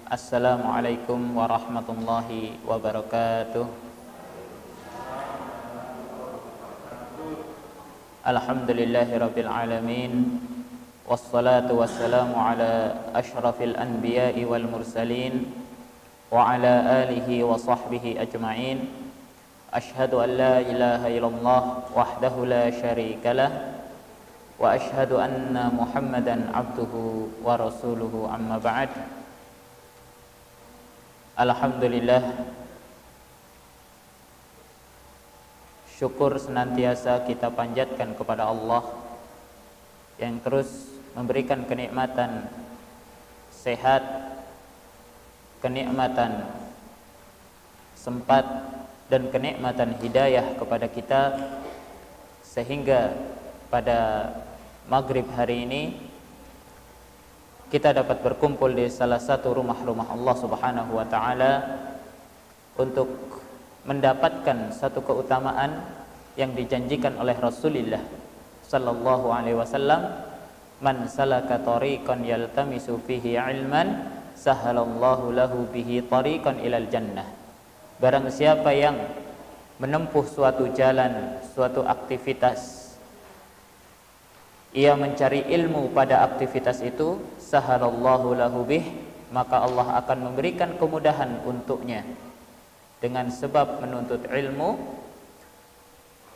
Assalamualaikum warahmatullahi wabarakatuh. Alhamdulillahirabbil alamin. Wassalatu wassalamu ala asyrafil anbiya'i wal mursalin wa ala alihi wa sahbihi ajma'in. Asyhadu an la ilaha illallah wahdahu la syarikalah wa asyhadu anna Muhammadan abduhu wa rasuluhu, amma ba'd. Alhamdulillah, syukur senantiasa kita panjatkan kepada Allah yang terus memberikan kenikmatan sehat, kenikmatan sempat, dan kenikmatan hidayah kepada kita, sehingga pada maghrib hari ini kita dapat berkumpul di salah satu rumah-rumah Allah Subhanahu wa ta'ala untuk mendapatkan satu keutamaan yang dijanjikan oleh Rasulullah sallallahu alaihi wasallam, man salaka tariqan yaltamisu fihi ilman sahalallahu lahu bihi tariqan ilal jannah. Barang siapa yang menempuh suatu jalan, suatu aktivitas, ia mencari ilmu pada aktivitas itu, sahalallahu lahu bih, maka Allah akan memberikan kemudahan untuknya dengan sebab menuntut ilmu,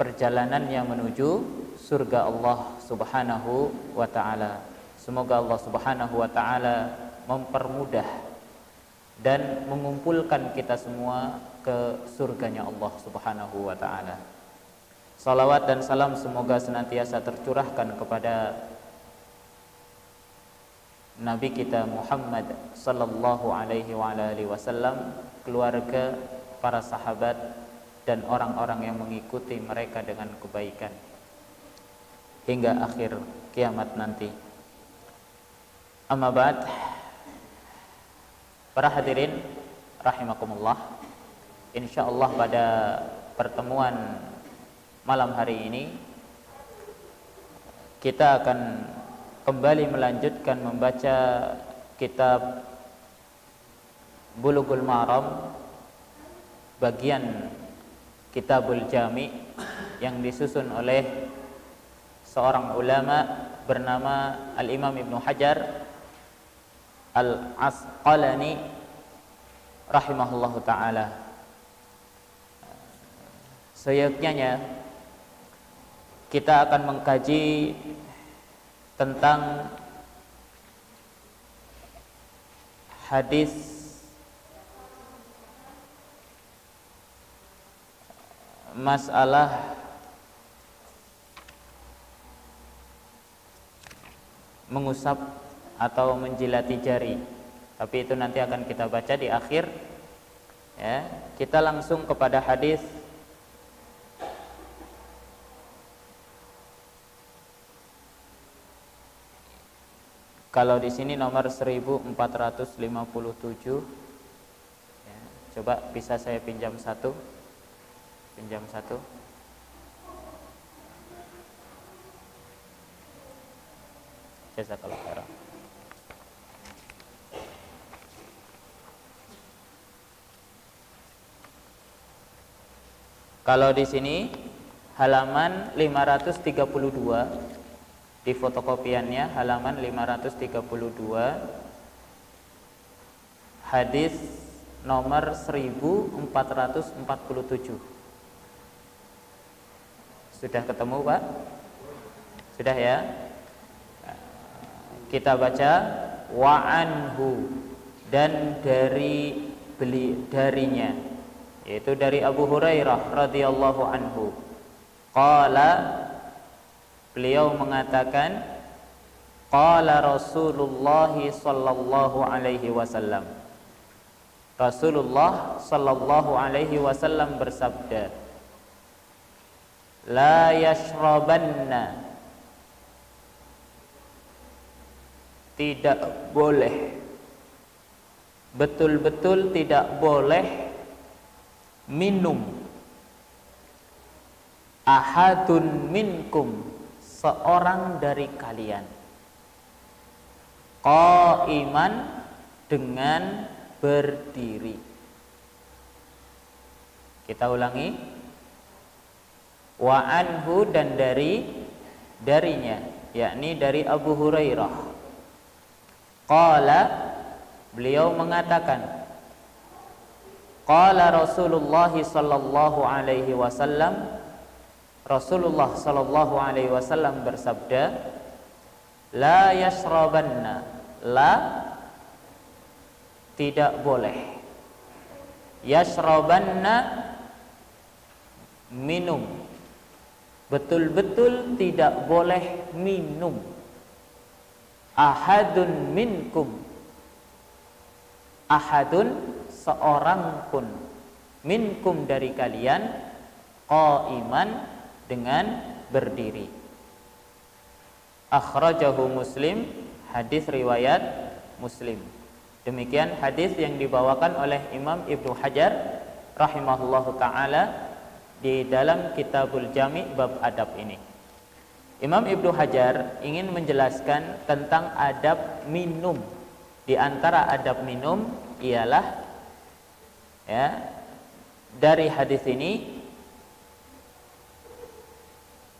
perjalanannya menuju surga Allah Subhanahu wa ta'ala. Semoga Allah Subhanahu wa ta'ala mempermudah dan mengumpulkan kita semua ke surganya Allah Subhanahu wa ta'ala. Salawat dan salam semoga senantiasa tercurahkan kepada Nabi kita Muhammad sallallahu alaihi wa alihi wasallam, keluarga, para sahabat, dan orang-orang yang mengikuti mereka dengan kebaikan hingga akhir kiamat nanti. Amma ba'd. Para hadirin rahimakumullah, insyaallah pada pertemuan malam hari ini kita akan kembali melanjutkan membaca kitab Bulughul Maram, bagian Kitabul Jami yang disusun oleh seorang ulama bernama Al-Imam Ibnu Hajar Al-Asqalani rahimahullahu ta'ala. Seyogyanya kita akan mengkaji tentang hadis masalah mengusap atau menjilati jari, tapi itu nanti akan kita baca di akhir ya. Kita langsung kepada hadis kalau di sini nomor 1457 ya. Coba bisa saya pinjam satu. Jazakallahu khairan. Kalau di sini halaman 532, di fotokopiannya halaman 532, hadis nomor 1447. Sudah ketemu, Pak? Sudah ya? Kita baca wa anhu, dan darinya, yaitu dari Abu Hurairah radhiyallahu anhu. Qala, beliau mengatakan, qala Rasulullah sallallahu alaihi wasallam. Rasulullah sallallahu alaihi wasallam bersabda, la yashrabanna, tidak boleh, betul-betul tidak boleh minum, ahadun minkum, seorang dari kalian, qaiman, dengan berdiri. Kita ulangi. Wa anhu, dan darinya, yakni dari Abu Hurairah. Qala, beliau mengatakan, qala Rasulullah sallallahu alaihi wasallam, Rasulullah sallallahu alaihi wasallam bersabda, la yashrabanna, la tidak boleh, yashrabanna minum, betul-betul tidak boleh minum, ahadun minkum, ahadun seorang pun, minkum dari kalian, qaiman dengan berdiri. Akhrajahu Muslim, hadis riwayat Muslim. Demikian hadis yang dibawakan oleh Imam Ibnu Hajar rahimahullahu taala di dalam Kitabul Jami' bab adab ini. Imam Ibnu Hajar ingin menjelaskan tentang adab minum. Di antara adab minum ialah, ya, dari hadis ini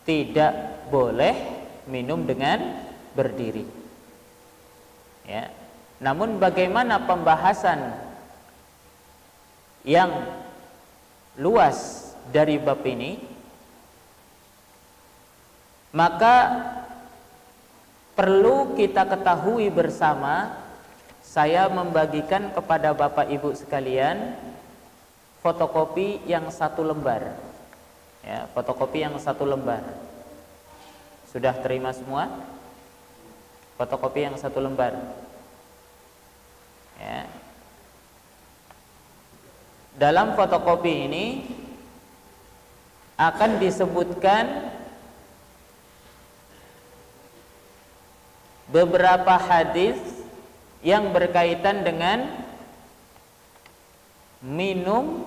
tidak boleh minum dengan berdiri. Ya. Namun bagaimana pembahasan yang luas dari bab ini, maka perlu kita ketahui bersama. Saya membagikan kepada Bapak Ibu sekalian fotokopi yang 1 lembar, ya, fotokopi yang 1 lembar. Sudah terima semua? Fotokopi yang 1 lembar, ya. Dalam fotokopi ini akan disebutkan beberapa hadis yang berkaitan dengan minum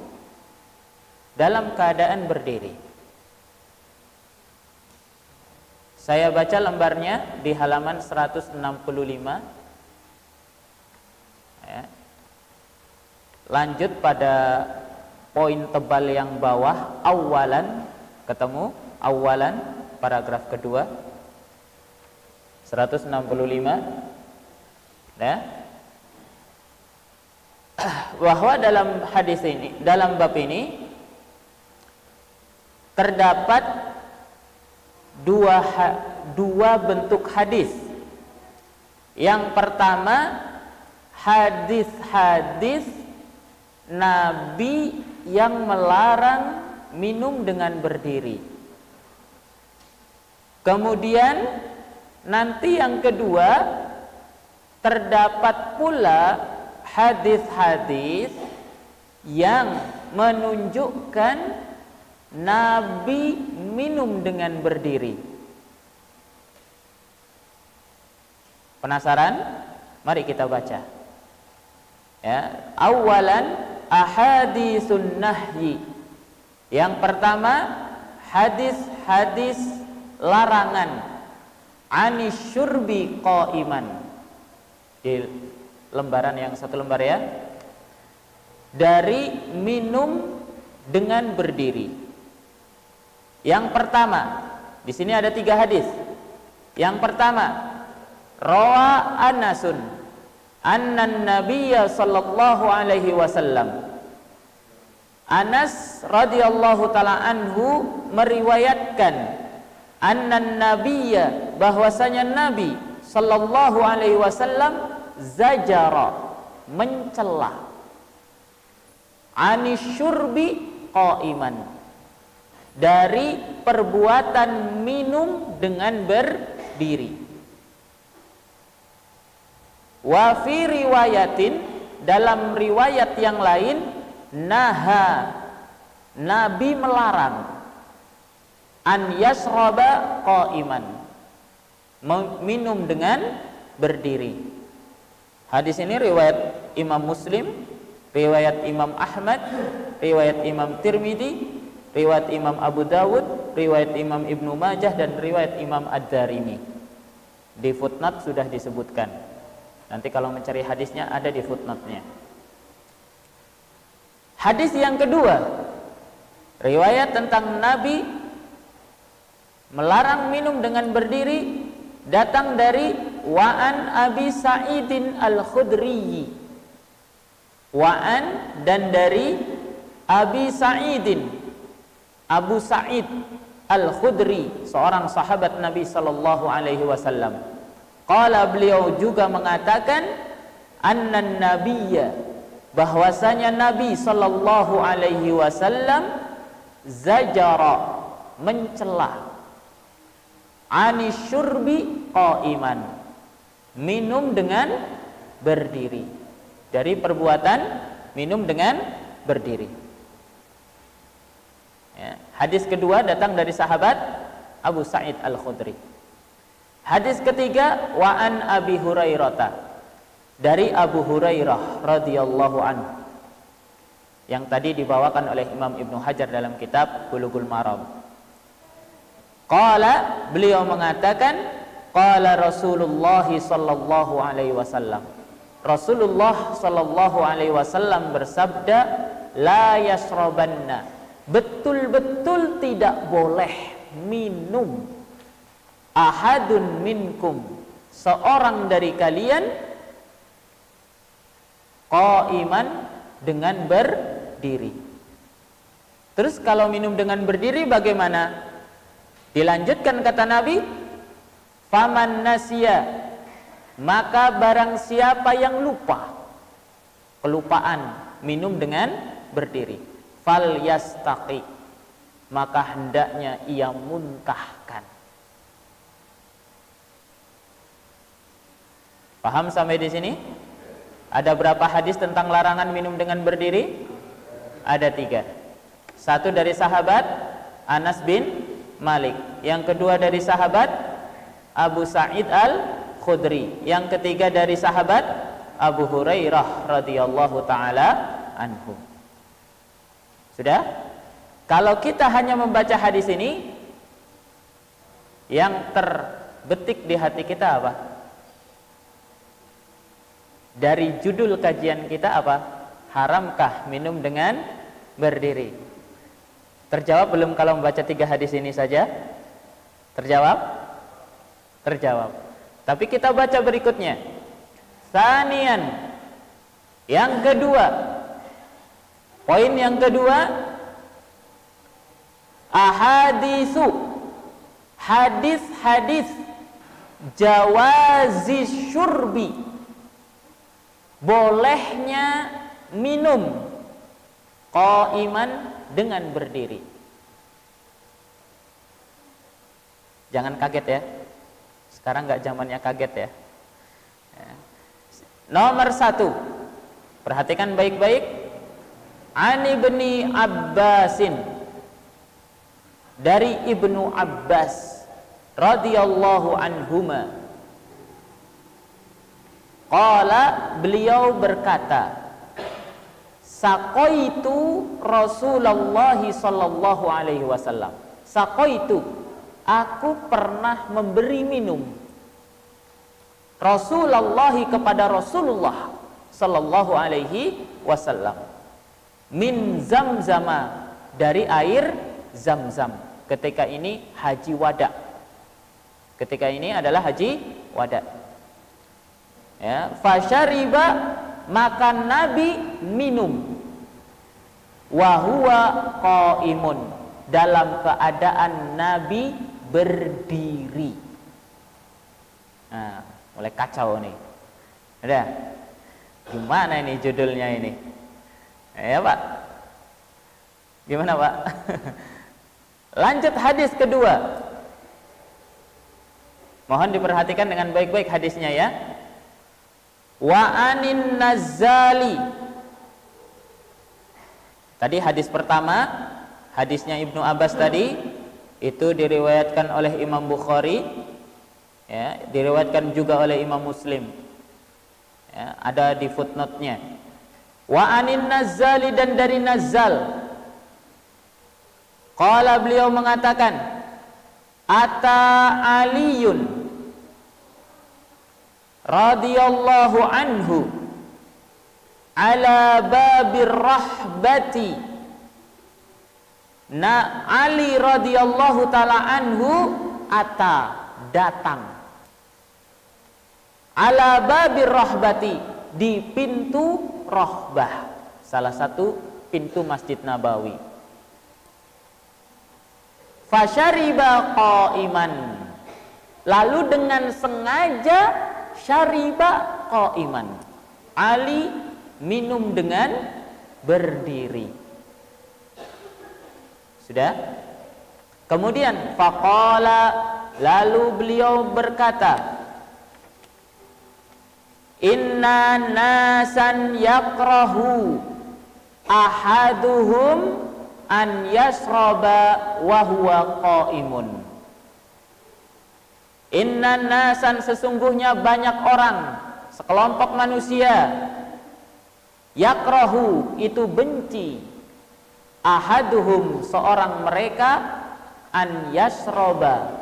dalam keadaan berdiri. Saya baca lembarnya di halaman 165, ya. Lanjut pada poin tebal yang bawah, awalan, ketemu awalan, paragraf kedua 165, ya. Bahwa dalam hadis ini, dalam bab ini terdapat dua bentuk hadis. Yang pertama, hadis-hadis Nabi yang melarang minum dengan berdiri. Kemudian nanti yang kedua, terdapat pula hadis-hadis yang menunjukkan Nabi minum dengan berdiri. Penasaran? Mari kita baca. Ya, awalan ahadisun nahyi. Yang pertama, hadis-hadis larangan anis syurbi qaiman. Di lembaran yang 1 lembar, ya. Dari minum dengan berdiri. Yang pertama, di sini ada 3 hadis. Yang pertama, rawa Anasun annan Nabiyya sallallahu alaihi wasallam. Anas radhiyallahu taala anhu meriwayatkan annan Nabiyya, bahwasanya Nabi sallallahu alaihi wasallam zajara, mencela, anisyurbi qaiman, dari perbuatan minum dengan berdiri. Wa fi riwayatin, dalam riwayat yang lain, naha, Nabi melarang, an yasraba qaiman, minum dengan berdiri. Hadis ini riwayat Imam Muslim, riwayat Imam Ahmad, riwayat Imam Tirmidzi, riwayat Imam Abu Dawud, riwayat Imam Ibnu Majah, dan riwayat Imam Ad-Darimi. Di footnote sudah disebutkan. Nanti kalau mencari hadisnya ada di footnote-nya. Hadis yang kedua, riwayat tentang Nabi melarang minum dengan berdiri, datang dari Wa'an Abi Sa'idin Al-Khudri. Wa'an dan dari Abi Sa'idin, Abu Sa'id Al-Khudri, seorang sahabat Nabi sallallahu alaihi wasallam. Qala, beliau juga mengatakan, annan nabiyya, bahwasanya Nabi sallallahu alaihi wasallam zajara, mencela, anis syurbi qa'iman, minum dengan berdiri, dari perbuatan minum dengan berdiri. Ya. Hadis kedua datang dari sahabat Abu Sa'id Al-Khudri. Hadis ketiga, wa an Abi Hurairah, dari Abu Hurairah radhiyallahu anhu, yang tadi dibawakan oleh Imam Ibnu Hajar dalam kitab Bulughul Maram. Qala, beliau mengatakan, qala Rasulullah sallallahu alaihi wasallam, Rasulullah sallallahu alaihi wasallam bersabda, la yashrabanna, betul-betul tidak boleh minum, ahadun minkum, seorang dari kalian, qa'iman, dengan berdiri. Terus kalau minum dengan berdiri bagaimana? Dilanjutkan kata Nabi, faman nasya, maka barang siapa yang lupa, kelupaan minum dengan berdiri, fal yastaqi, maka hendaknya ia muntahkan. Paham sampai di sini? Ada berapa hadis tentang larangan minum dengan berdiri? Ada 3. Satu dari sahabat Anas bin Malik, yang kedua dari sahabat Abu Sa'id Al-Khudri, yang ketiga dari sahabat Abu Hurairah radhiyallahu taala anhu. Sudah? Kalau kita hanya membaca hadis ini, yang terbetik di hati kita apa? Dari judul kajian kita apa? Haramkah minum dengan berdiri? Terjawab belum kalau membaca 3 hadis ini saja? Terjawab? Terjawab. Tapi kita baca berikutnya. Sanian, yang kedua, poin yang kedua, ahadisu, hadis-hadis jawazi syurbi, bolehnya minum qa'iman, dengan berdiri. Jangan kaget ya, sekarang nggak zamannya kaget ya. Nomor 1, perhatikan baik-baik. Ani ibni Abbasin, dari Ibnu Abbas radhiyallahu anhuma, qala, beliau berkata, saqaitu Rasulullah sallallahu alaihi wasallam. Saqaitu, aku pernah memberi minum Rasulullah kepada Rasulullah sallallahu alaihi wasallam, min zamzama, dari air Zamzam. Ketika ini haji wada. Ketika ini adalah haji wada. Ya, fasyariba, maka Nabi minum, wa huwa qaimun, dalam keadaan Nabi berdiri. Nah, mulai kacau nih. Ada? Gimana ini judulnya ini? Ya Pak? Gimana Pak? Lanjut hadis kedua. Mohon diperhatikan dengan baik-baik hadisnya ya. Wa anin Nazzali. Tadi hadis pertama, hadisnya Ibnu Abbas tadi, itu diriwayatkan oleh Imam Bukhari, ya, diriwayatkan juga oleh Imam Muslim. Ya, ada di footnote-nya. Wa anin Nazzali, dan dari Nazzal. Qala, beliau mengatakan, ata Aliyun radhiyallahu anhu ala babir rahbati. Ali radhiyallahu taala anhu datang ala babir rahbati, di pintu Rahbah, salah satu pintu Masjid Nabawi. Fasyariba qa'iman, lalu dengan sengaja syariba qa'iman, Ali minum dengan berdiri. Sudah? Kemudian faqala, lalu beliau berkata, inna nasan yakrahu ahaduhum an yasraba wa huwa qaimun. Inna nasan, sesungguhnya banyak orang, sekelompok manusia, yakrahu, itu benci, ahaduhum, seorang mereka, an yasroba,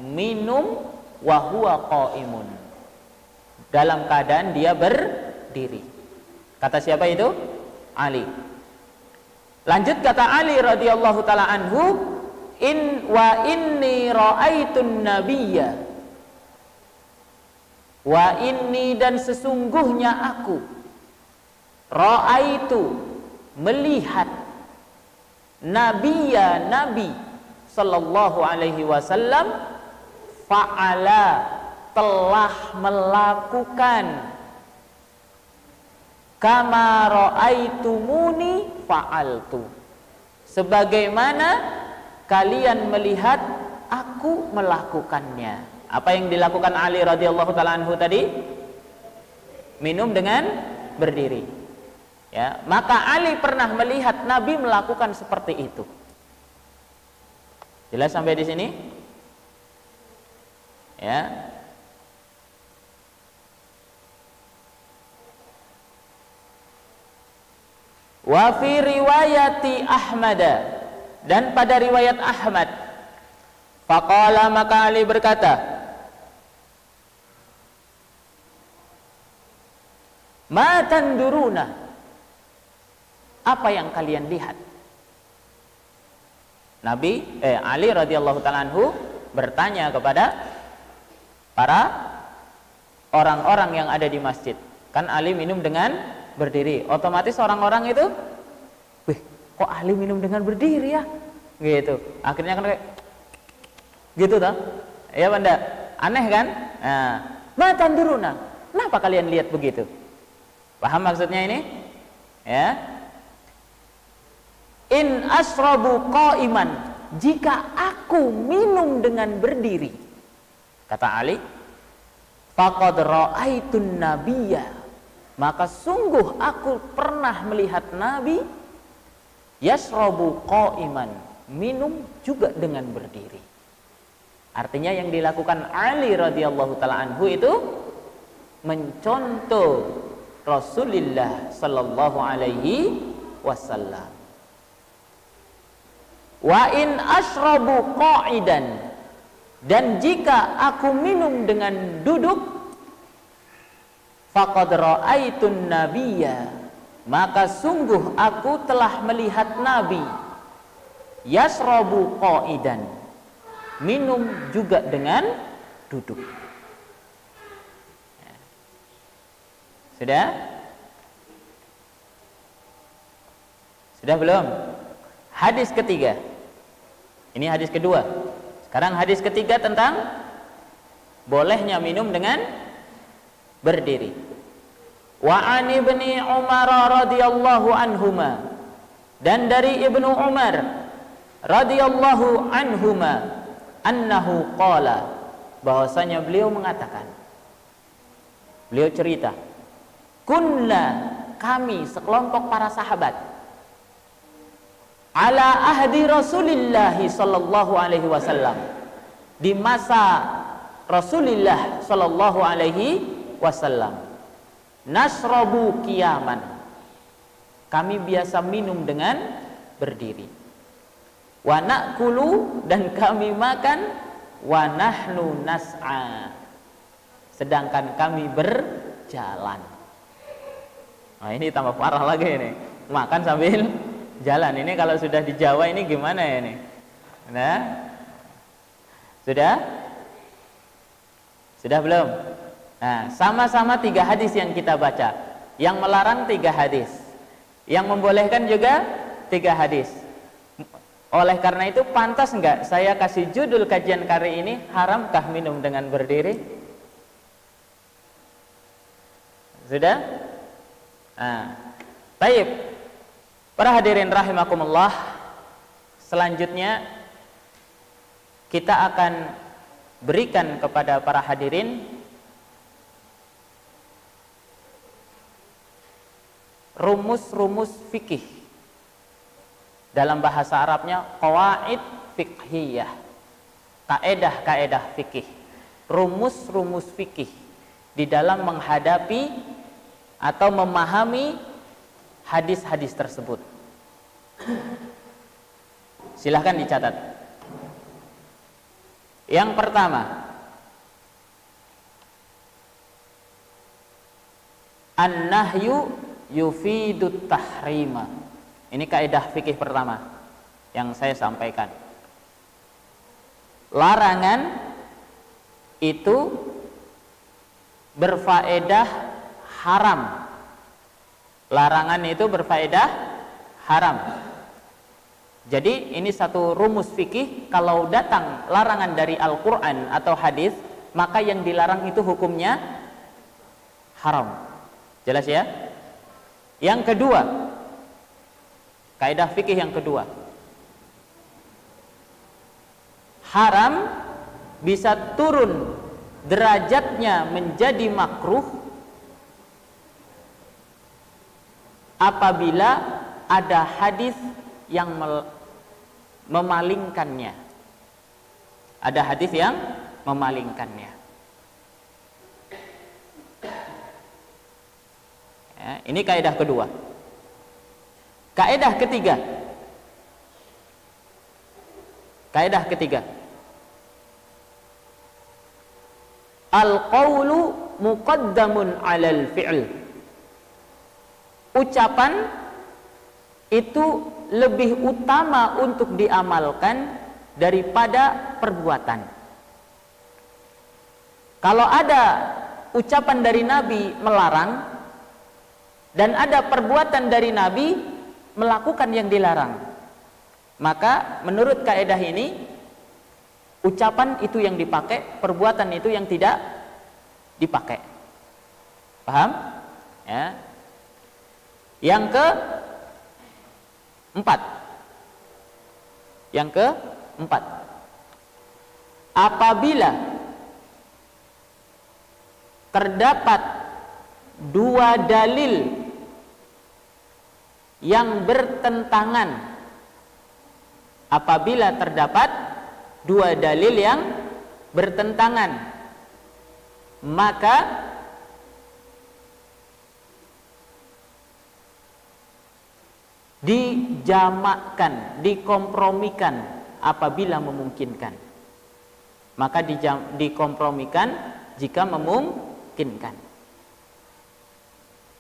minum, wa huwa qaimun, dalam keadaan dia berdiri. Kata siapa itu? Ali. Lanjut kata Ali radhiyallahu taala anhu, inni ra'aitun nabiyya, wa inni, dan sesungguhnya aku, ra'aitu, melihat, nabiyya, nabi sallallahu alaihi wasallam, fa'ala, telah melakukan, kama ra'aitumuni fa'altu, sebagaimana kalian melihat aku melakukannya. Apa yang dilakukan Ali radhiyallahu taala anhu tadi? Minum dengan berdiri. Ya, maka Ali pernah melihat Nabi melakukan seperti itu. Jelas sampai di sini? Ya. Wa fi riwayati Ahmad, dan pada riwayat Ahmad, faqala, maka Ali berkata, ma tanduruna, apa yang kalian lihat? Ali radhiyallahu taala anhu bertanya kepada para orang-orang yang ada di masjid. Kan Ali minum dengan berdiri, otomatis orang-orang itu, wih, kok Ali minum dengan berdiri ya? Gitu. Akhirnya kan kayak gitu toh. Ya Banda, aneh kan? Nah, ma tanduruna, kenapa kalian lihat begitu? Paham maksudnya ini? Ya. In asrabu qa'iman, jika aku minum dengan berdiri, kata Ali, faqad ra'aitun nabiyya, maka sungguh aku pernah melihat Nabi yasrabu qa'iman, minum juga dengan berdiri. Artinya yang dilakukan Ali radhiyallahu taala anhu itu mencontoh Rasulullah sallallahu alaihi wasallam. Wa in ashrabu qa'idan, dan jika aku minum dengan duduk, faqad ra'aitun nabiyya, maka sungguh aku telah melihat Nabi yasrabu qa'idan, minum juga dengan duduk. Sudah? Sudah belum? Hadis ketiga. Ini hadis kedua. Sekarang hadis ketiga tentang bolehnya minum dengan berdiri. Wa an ibni Umar radhiyallahu anhuma, dan dari Ibnu Umar radhiyallahu anhuma, annahu qala, bahwasanya beliau mengatakan, beliau cerita, kunna, kami sekelompok para sahabat, ala ahdi Rasulillah sallallahu alaihi wasallam, di masa Rasulullah sallallahu alaihi wasallam, nasrabu qiyaman, kami biasa minum dengan berdiri, wa na'kulu, dan kami makan, wa nahnu nas'a, sedangkan kami berjalan. Nah, ini tambah parah lagi ini. Makan sambil jalan. Ini kalau sudah di Jawa ini gimana ya ini? Nah, sudah? Sudah belum? Nah, sama-sama 3 hadis yang kita baca. Yang melarang 3 hadis. Yang membolehkan juga 3 hadis. Oleh karena itu, pantas enggak saya kasih judul kajian kali ini, haramkah minum dengan berdiri? Sudah? Nah, baik. Para hadirin rahimakumullah, selanjutnya kita akan berikan kepada para hadirin rumus-rumus fikih. Dalam bahasa Arabnya qawaid fiqhiyah, kaedah-kaedah fikih, rumus-rumus fikih di dalam menghadapi atau memahami hadis-hadis tersebut. Silahkan dicatat. Yang pertama, an-nahyu yufidut tahrima. Ini kaidah fikih pertama yang saya sampaikan. Larangan itu berfaedah haram. Larangan itu berfaedah haram. Jadi ini satu rumus fikih, kalau datang larangan dari Al-Quran atau hadis, maka yang dilarang itu hukumnya haram. Jelas ya? Yang kedua, kaidah fikih yang kedua, haram bisa turun derajatnya menjadi makruh apabila ada hadis yang memalingkannya. Ada hadis yang memalingkannya. Ya, ini kaidah kedua. Kaidah ketiga. Kaidah ketiga. Al-qawlu muqaddamun 'alal fi'l. Ucapan itu lebih utama untuk diamalkan daripada perbuatan. Kalau ada ucapan dari Nabi melarang dan ada perbuatan dari Nabi melakukan yang dilarang, maka menurut kaidah ini ucapan itu yang dipakai, perbuatan itu yang tidak dipakai. Paham? Ya. Yang keempat, apabila terdapat 2 dalil yang bertentangan, apabila terdapat 2 dalil yang bertentangan, maka dijamakkan, dikompromikan apabila memungkinkan. Maka dikompromikan jika memungkinkan.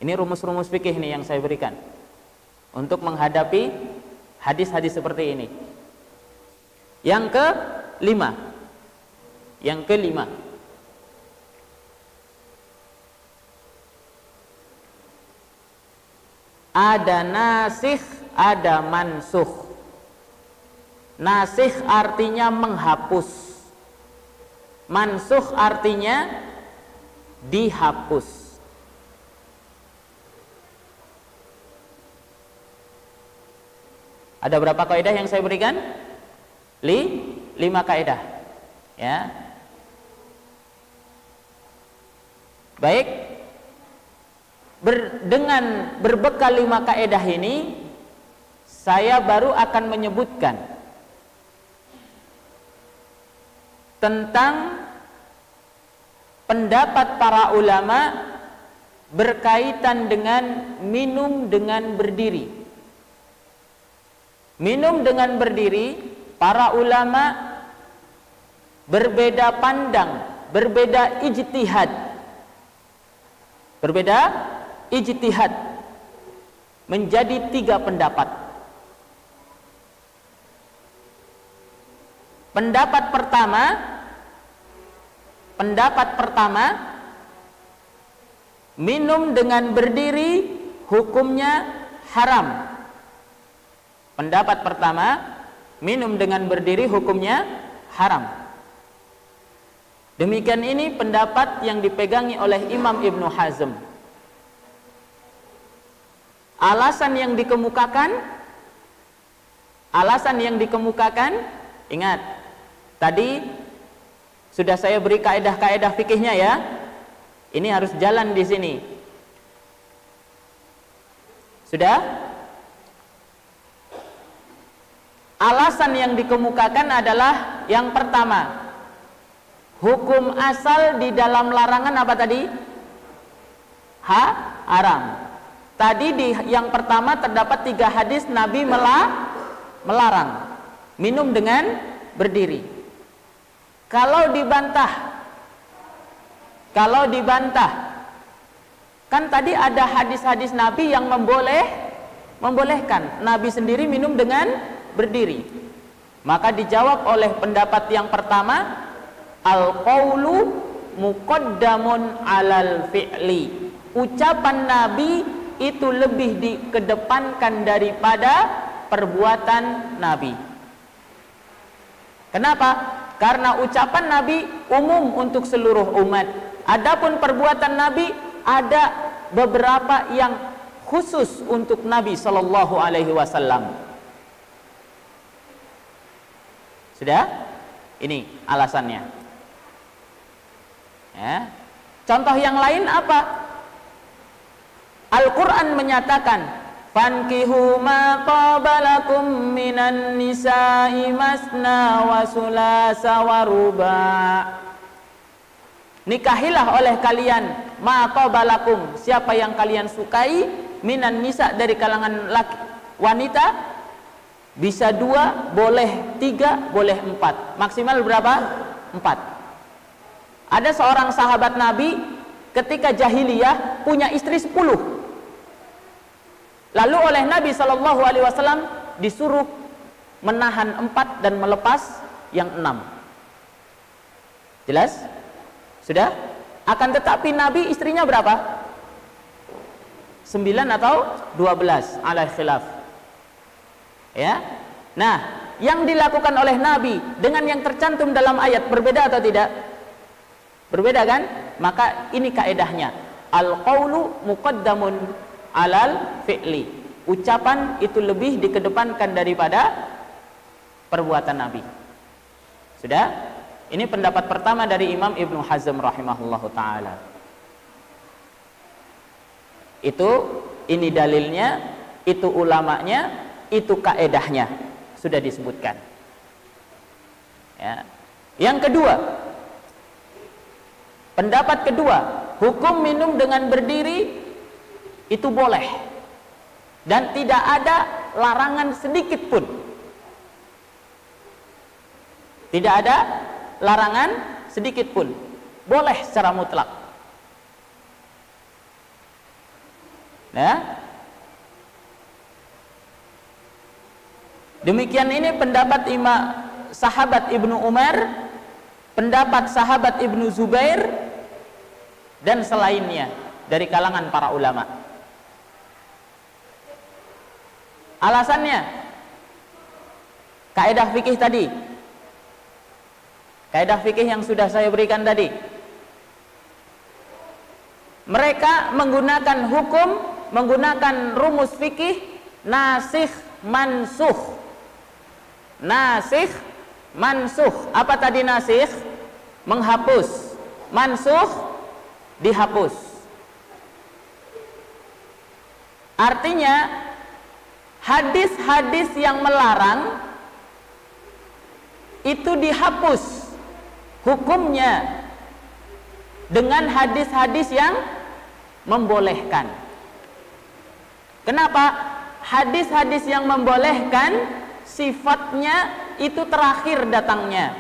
Ini rumus-rumus fikih nih yang saya berikan untuk menghadapi hadis-hadis seperti ini. Yang kelima, ada nasikh, ada mansukh. Nasikh artinya menghapus, mansukh artinya dihapus. Ada berapa kaidah yang saya berikan? 5 kaidah. Ya. Baik. Dengan berbekal 5 kaidah ini, saya baru akan menyebutkan tentang pendapat para ulama berkaitan dengan minum dengan berdiri. Minum dengan berdiri, para ulama berbeda pandang, berbeda ijtihad. menjadi 3 pendapat. Pendapat pertama, minum dengan berdiri hukumnya haram. Pendapat pertama, minum dengan berdiri hukumnya haram. Demikian ini pendapat yang dipegangi oleh Imam Ibnu Hazm. Alasan yang dikemukakan, ingat, tadi sudah saya beri kaedah-kaedah fikihnya ya. Ini harus jalan di sini. Sudah? Alasan yang dikemukakan adalah yang pertama, hukum asal di dalam larangan apa tadi? Haram. Tadi di yang pertama terdapat 3 hadis Nabi melarang minum dengan berdiri. Kalau dibantah, kan tadi ada hadis-hadis Nabi yang membolehkan Nabi sendiri minum dengan berdiri. Maka dijawab oleh pendapat yang pertama, al-qaulu muqaddamun alal fi'li. Ucapan Nabi itu lebih dikedepankan daripada perbuatan Nabi. Kenapa? Karena ucapan Nabi umum untuk seluruh umat. Adapun perbuatan Nabi ada beberapa yang khusus untuk Nabi Shallallahu Alaihi Wasallam. Sudah? Ini alasannya. Ya. Contoh yang lain apa? Al-Quran menyatakan, fankihu ma qabalakum minan nisa'i masna wa sulasa wa ruba'. Nikahilah oleh kalian ma qabalakum, siapa yang kalian sukai, minan nisa, dari kalangan laki, wanita, bisa 2, boleh 3, boleh 4. Maksimal berapa? 4. Ada seorang sahabat Nabi ketika jahiliyah punya istri 10. Lalu oleh Nabi Shallallahu Alaihi Wasallam disuruh menahan 4 dan melepas yang 6. Jelas? Sudah? Akan tetapi Nabi istrinya berapa? 9 atau 12 ala khilaf. Ya. Nah, yang dilakukan oleh Nabi dengan yang tercantum dalam ayat berbeda atau tidak? Berbeda kan? Maka ini kaedahnya. Al-qaulu muqaddamun alal fi'li. Ucapan itu lebih dikedepankan daripada perbuatan Nabi. Sudah? Ini pendapat pertama dari Imam Ibnu Hazm rahimahullahu ta'ala. Ini dalilnya, itu ulamanya, itu kaedahnya. Sudah disebutkan. Ya. Yang kedua, pendapat kedua, hukum minum dengan berdiri itu boleh dan tidak ada larangan sedikit pun. Tidak ada larangan sedikit pun, boleh secara mutlak. Ya. Demikian ini pendapat sahabat Ibnu Umar, pendapat sahabat Ibnu Zubair, dan selainnya dari kalangan para ulama. Alasannya, kaedah fikih tadi, kaedah fikih yang sudah saya berikan tadi. Mereka menggunakan rumus fikih nasikh mansuh. Nasikh mansuh. Apa tadi nasikh? Menghapus. Mansuh, dihapus. Artinya hadis-hadis yang melarang itu dihapus hukumnya dengan hadis-hadis yang membolehkan. Kenapa? Hadis-hadis yang membolehkan sifatnya itu terakhir datangnya.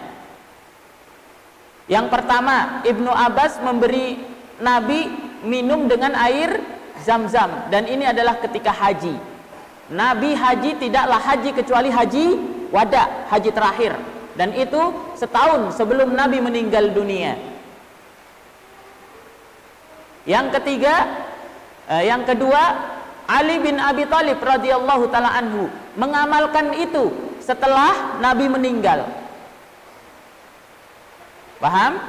Yang pertama, Ibnu Abbas memberi Nabi minum dengan air Zam-Zam, dan ini adalah ketika haji. Nabi haji tidaklah haji kecuali haji wada, haji terakhir, dan itu setahun sebelum Nabi meninggal dunia. Yang kedua, Ali bin Abi Thalib radhiyallahu taala anhu mengamalkan itu setelah Nabi meninggal. Paham?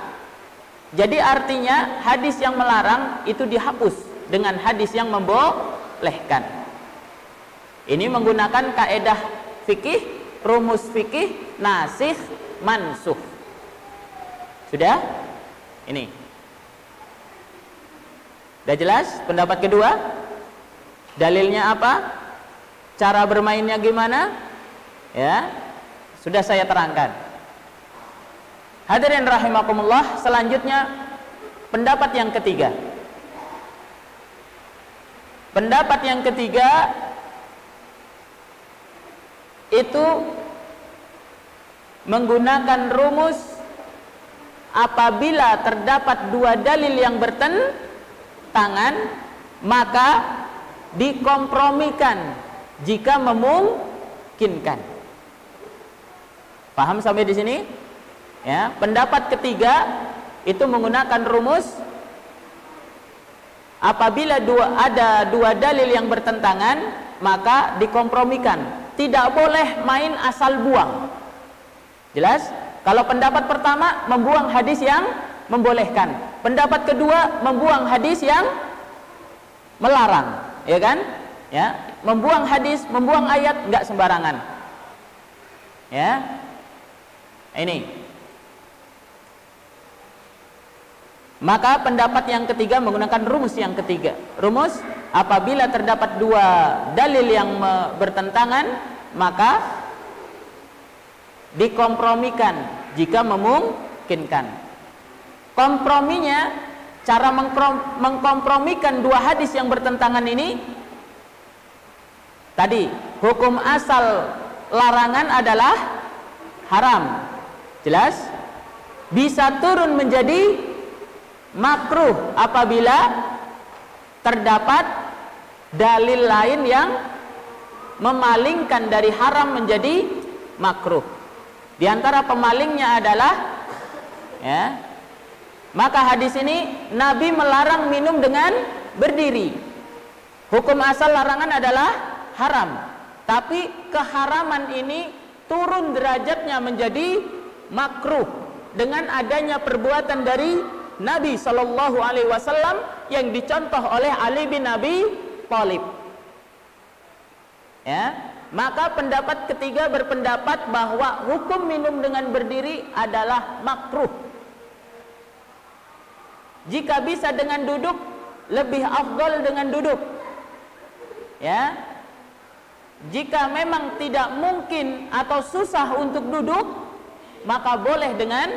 Jadi artinya hadis yang melarang itu dihapus dengan hadis yang membolehkan. Ini menggunakan kaedah fikih, rumus fikih, nasikh, mansukh. Sudah? Ini. Sudah jelas pendapat kedua? Dalilnya apa? Cara bermainnya gimana? Ya, sudah saya terangkan. Hadirin rahimakumullah, selanjutnya pendapat yang ketiga. Pendapat yang ketiga itu menggunakan rumus apabila terdapat dua dalil yang bertentangan, maka dikompromikan jika memungkinkan. Paham sampai di sini? Ya, pendapat ketiga itu menggunakan rumus apabila ada dua dalil yang bertentangan, maka dikompromikan. Tidak boleh main asal buang. Jelas? Kalau pendapat pertama membuang hadis yang membolehkan, pendapat kedua membuang hadis yang melarang, ya kan? Ya, membuang hadis, membuang ayat enggak sembarangan. Ya. Ini. Maka pendapat yang ketiga menggunakan rumus yang ketiga. Rumus apabila terdapat dua dalil yang bertentangan, maka dikompromikan jika memungkinkan. Komprominya, cara mengkompromikan dua hadis yang bertentangan ini, tadi hukum asal larangan adalah haram. Jelas? Bisa turun menjadi makruh apabila terdapat dalil lain yang memalingkan dari haram menjadi makruh. Di antara pemalingnya adalah, ya, maka hadis ini Nabi melarang minum dengan berdiri. Hukum asal larangan adalah haram, tapi keharaman ini turun derajatnya menjadi makruh dengan adanya perbuatan dari Nabi Shallallahu Alaihi Wasallam yang dicontoh oleh Ali bin Abi Thalib. Ya, maka pendapat ketiga berpendapat bahwa hukum minum dengan berdiri adalah makruh. Jika bisa dengan duduk, lebih afdal dengan duduk. Ya, jika memang tidak mungkin atau susah untuk duduk, maka boleh dengan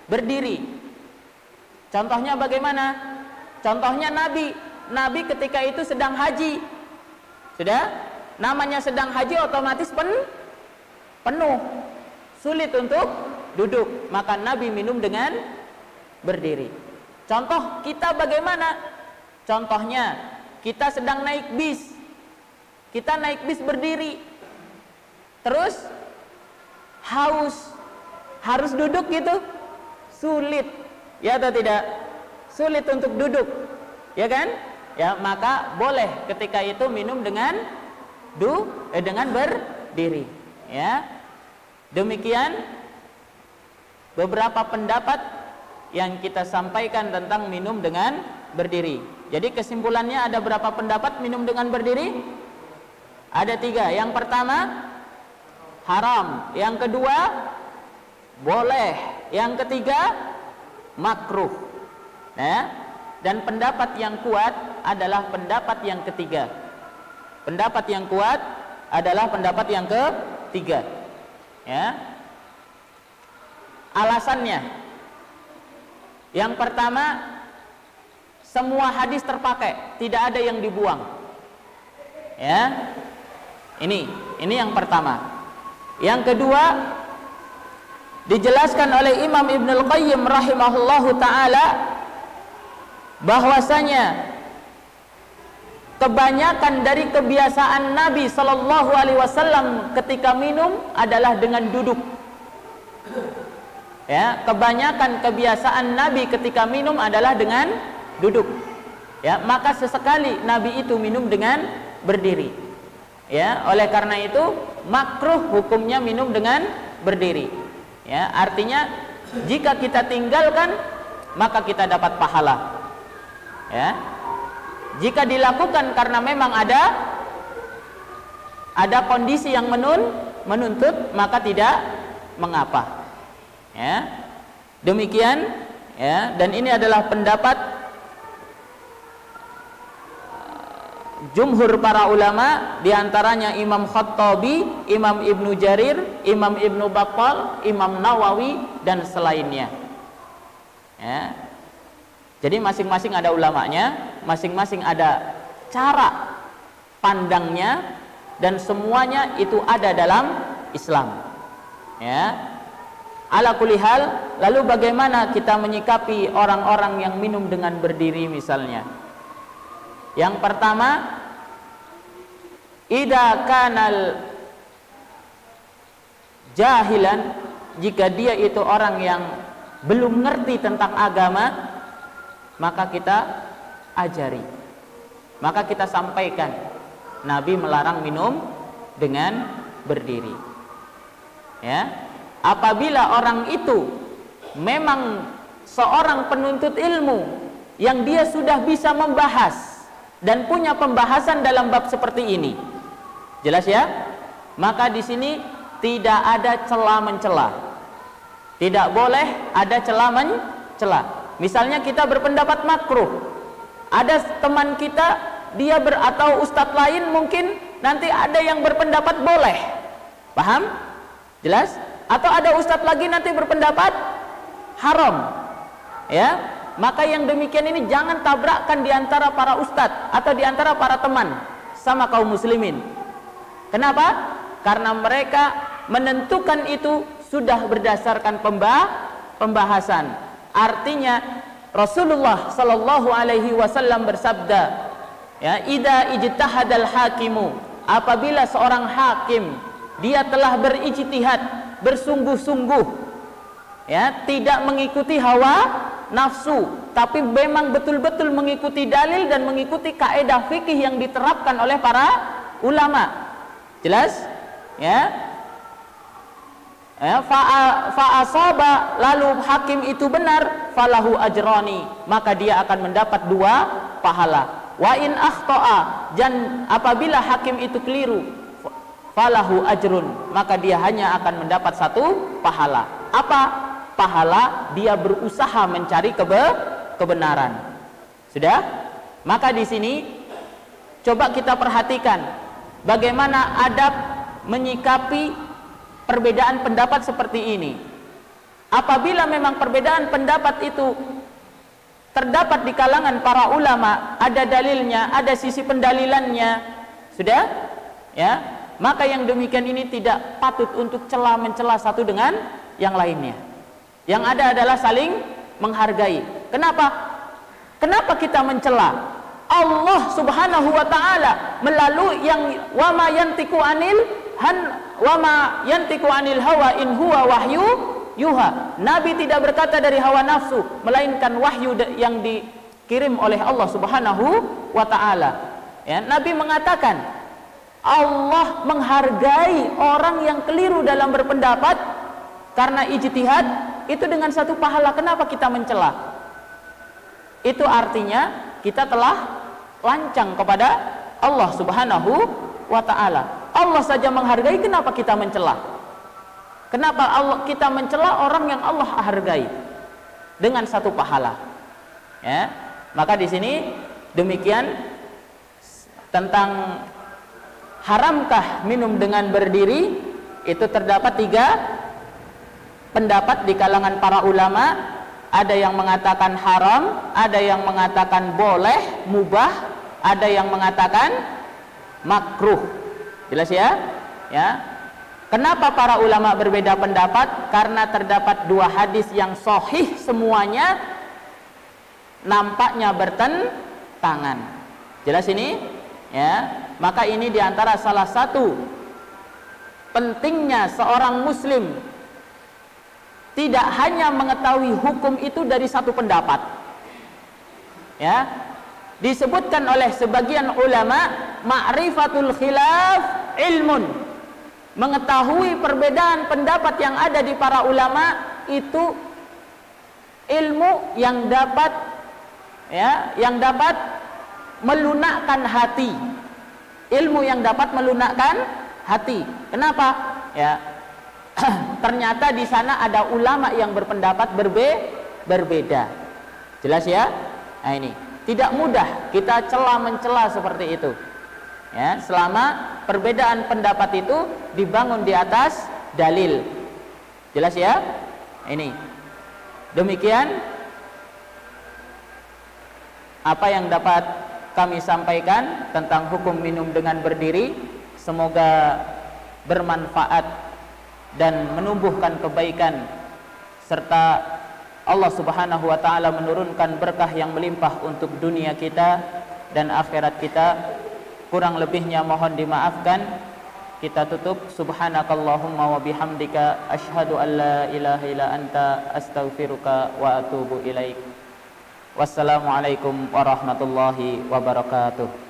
berdiri. Contohnya bagaimana? Contohnya Nabi ketika itu sedang haji. Sudah? Namanya sedang haji otomatis penuh. Sulit untuk duduk. Maka Nabi minum dengan berdiri. Contoh kita bagaimana? Contohnya kita sedang naik bis. Kita naik bis berdiri. Terus haus. Harus duduk gitu? Sulit. Ya atau tidak? Sulit untuk duduk, ya kan? Ya, maka boleh ketika itu minum dengan berdiri. Ya, demikian beberapa pendapat yang kita sampaikan tentang minum dengan berdiri. Jadi kesimpulannya ada berapa pendapat minum dengan berdiri? Ada 3. Yang pertama haram, yang kedua boleh, yang ketiga makruh. Nah, dan pendapat yang kuat adalah pendapat yang ketiga. Pendapat yang kuat adalah pendapat yang ketiga. Ya. Alasannya, yang pertama, semua hadis terpakai, tidak ada yang dibuang. Ya. Ini yang pertama. Yang kedua, dijelaskan oleh Imam Ibnul Qayyim rahimahullahu ta'ala bahwasanya kebanyakan dari kebiasaan Nabi Shallallahu Alaihi Wasallam ketika minum adalah dengan duduk. Ya, kebanyakan kebiasaan Nabi ketika minum adalah dengan duduk. Ya, maka sesekali Nabi itu minum dengan berdiri. Ya, oleh karena itu makruh hukumnya minum dengan berdiri. Ya, artinya jika kita tinggalkan maka kita dapat pahala. Ya. Jika dilakukan karena memang ada kondisi yang menuntut, maka tidak mengapa. Ya. Demikian, ya, dan ini adalah pendapat jumhur para ulama, diantaranya Imam Khattabi, Imam Ibnu Jarir, Imam Ibnu Battal, Imam Nawawi, dan selainnya. Ya. Jadi masing-masing ada ulamanya, masing-masing ada cara pandangnya, dan semuanya itu ada dalam Islam. Ya. Ala kulli hal, lalu bagaimana kita menyikapi orang-orang yang minum dengan berdiri misalnya? Yang pertama, idza kanal jahilan, jika dia itu orang yang belum ngerti tentang agama, maka kita ajari, maka kita sampaikan Nabi melarang minum dengan berdiri. Ya, apabila orang itu memang seorang penuntut ilmu yang dia sudah bisa membahas dan punya pembahasan dalam bab seperti ini, jelas ya, maka di sini tidak ada cela mencela, tidak boleh ada cela mencela. Misalnya kita berpendapat makruh, ada teman kita dia atau ustadz lain mungkin nanti ada yang berpendapat boleh, paham? Jelas? Atau ada ustadz lagi nanti berpendapat haram, ya. Maka yang demikian ini jangan tabrakkan di antara para ustadz atau di antara para teman sama kaum muslimin. Kenapa? Karena mereka menentukan itu sudah berdasarkan pembahasan. Artinya Rasulullah Sallallahu Alaihi Wasallam bersabda, ya, idza ijtahadal hakimu, apabila seorang hakim dia telah berijtihad, bersungguh-sungguh, ya, tidak mengikuti hawa nafsu, tapi memang betul-betul mengikuti dalil dan mengikuti kaidah fikih yang diterapkan oleh para ulama. Jelas? Ya. Fa'asaba, lalu hakim itu benar, falahu ajrani, maka dia akan mendapat 2 pahala. Wa in akhta'a, dan apabila hakim itu keliru, falahu ajrun, maka dia hanya akan mendapat 1 pahala. Apa pahala? Dia berusaha mencari kebenaran. Sudah? Maka di sini coba kita perhatikan bagaimana adab menyikapi perbedaan pendapat seperti ini. Apabila memang perbedaan pendapat itu terdapat di kalangan para ulama, ada dalilnya, ada sisi pendalilannya, sudah? Ya, maka yang demikian ini tidak patut untuk mencela satu dengan yang lainnya. Yang ada adalah saling menghargai. Kenapa? Kenapa kita mencela? Allah Subhanahu wa taala melalui yang wama yantiqu anil hawa in huwa wahyu yuha. Nabi tidak berkata dari hawa nafsu, melainkan wahyu yang dikirim oleh Allah Subhanahu wa taala. Ya, Nabi mengatakan Allah menghargai orang yang keliru dalam berpendapat karena ijtihad itu dengan 1 pahala. Kenapa kita mencela? Itu artinya kita telah lancang kepada Allah Subhanahu wa taala. Allah saja menghargai, kenapa kita mencela? Kenapa kita mencela orang yang Allah hargai dengan 1 pahala? Ya, maka di sini demikian tentang haramkah minum dengan berdiri, itu terdapat 3 pendapat di kalangan para ulama. Ada yang mengatakan haram, ada yang mengatakan boleh, mubah, ada yang mengatakan makruh. Jelas ya? Ya. Kenapa para ulama berbeda pendapat? Karena terdapat 2 hadis yang sahih semuanya nampaknya bertentangan. Jelas ini? Ya, maka ini diantara salah satu pentingnya seorang muslim tidak hanya mengetahui hukum itu dari satu pendapat. Ya, disebutkan oleh sebagian ulama, ma'rifatul khilaf ilmun. Mengetahui perbedaan pendapat yang ada di para ulama itu ilmu yang dapat, ya, yang dapat melunakkan hati. Ilmu yang dapat melunakkan hati. Kenapa? Ya, ternyata di sana ada ulama yang berpendapat berbeda. Jelas ya? Nah ini tidak mudah kita mencela seperti itu. Ya, selama perbedaan pendapat itu dibangun di atas dalil. Jelas ya? Ini. Demikian apa yang dapat kami sampaikan tentang hukum minum dengan berdiri. Semoga bermanfaat dan menumbuhkan kebaikan, serta Allah Subhanahu wa taala menurunkan berkah yang melimpah untuk dunia kita dan akhirat kita. Kurang lebihnya mohon dimaafkan. Kita tutup. Subhanakallahumma wa bihamdika asyhadu an la ilaha illa anta astaghfiruka wa atubu ilaik. Wassalamualaikum warahmatullahi wabarakatuh.